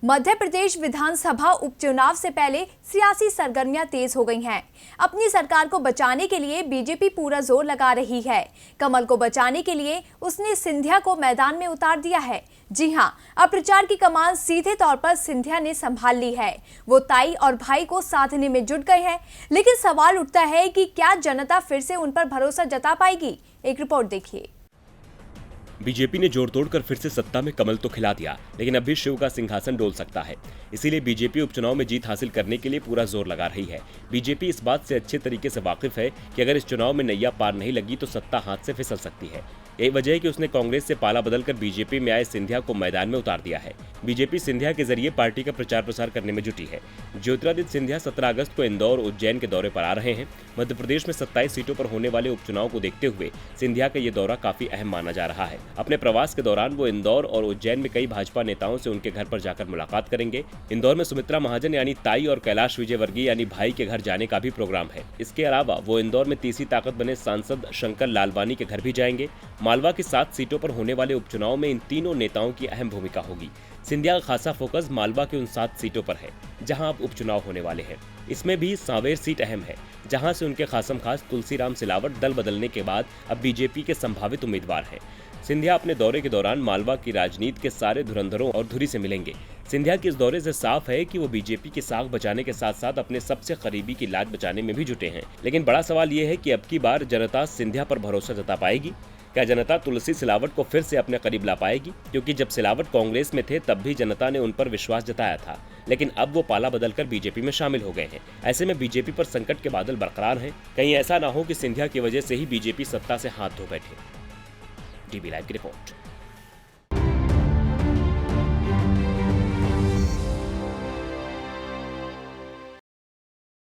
मध्य प्रदेश विधानसभा उपचुनाव से पहले सियासी सरगर्मियां तेज हो गई हैं। अपनी सरकार को बचाने के लिए बीजेपी पूरा जोर लगा रही है। कमल को बचाने के लिए उसने सिंधिया को मैदान में उतार दिया है। जी हां, अब प्रचार की कमान सीधे तौर पर सिंधिया ने संभाल ली है। वो ताई और भाई को साधने में जुट गए हैं, लेकिन सवाल उठता है कि क्या जनता फिर से उन पर भरोसा जता पाएगी। एक रिपोर्ट देखिए। बीजेपी ने जोड़ तोड़कर फिर से सत्ता में कमल तो खिला दिया, लेकिन अब भी शिव का सिंहासन डोल सकता है। इसीलिए बीजेपी उपचुनाव में जीत हासिल करने के लिए पूरा जोर लगा रही है। बीजेपी इस बात से अच्छे तरीके से वाकिफ है कि अगर इस चुनाव में नैया पार नहीं लगी तो सत्ता हाथ से फिसल सकती है। यही वजह है कि उसने कांग्रेस से पाला बदलकर बीजेपी में आए सिंधिया को मैदान में उतार दिया है। बीजेपी सिंधिया के जरिए पार्टी का प्रचार प्रसार करने में जुटी है। ज्योतिरादित्य सिंधिया 17 अगस्त को इंदौर और उज्जैन के दौरे पर आ रहे हैं। मध्य प्रदेश में 27 सीटों पर होने वाले उपचुनाव को देखते हुए सिंधिया का ये दौरा काफी अहम माना जा रहा है। अपने प्रवास के दौरान वो इंदौर और उज्जैन में कई भाजपा नेताओं से उनके घर पर जाकर मुलाकात करेंगे। इंदौर में सुमित्रा महाजन यानी ताई और कैलाश विजयवर्गीय यानी भाई के घर जाने का भी प्रोग्राम है। इसके अलावा वो इंदौर में तीसरी ताकत बने सांसद शंकर लालवानी के घर भी जाएंगे। मालवा की 7 सीटों पर होने वाले उपचुनाव में इन तीनों नेताओं की अहम भूमिका होगी। सिंधिया का खासा फोकस मालवा के उन 7 सीटों पर है जहां अब उपचुनाव होने वाले हैं। इसमें भी सांवेर सीट अहम है, जहां से उनके खासम खास तुलसीराम सिलावट दल बदलने के बाद अब बीजेपी के संभावित उम्मीदवार हैं। सिंधिया अपने दौरे के दौरान मालवा की राजनीति के सारे धुरंधरों और धुरी से मिलेंगे। सिंधिया के इस दौरे से साफ है कि वो बीजेपी की साख बचाने के साथ साथ अपने सबसे करीबी की लाज बचाने में भी जुटे हैं। लेकिन बड़ा सवाल ये है कि अब की बार जनता सिंधिया पर भरोसा जता पाएगी। क्या जनता तुलसी सिलावट को फिर से अपने करीब ला पाएगी? क्योंकि जब सिलावट कांग्रेस में थे तब भी जनता ने उन पर विश्वास जताया था, लेकिन अब वो पाला बदलकर बीजेपी में शामिल हो गए हैं। ऐसे में बीजेपी पर संकट के बादल बरकरार हैं। कहीं ऐसा ना हो कि सिंधिया की वजह से ही बीजेपी सत्ता से हाथ धो बैठे। टीवी लाइव की रिपोर्ट।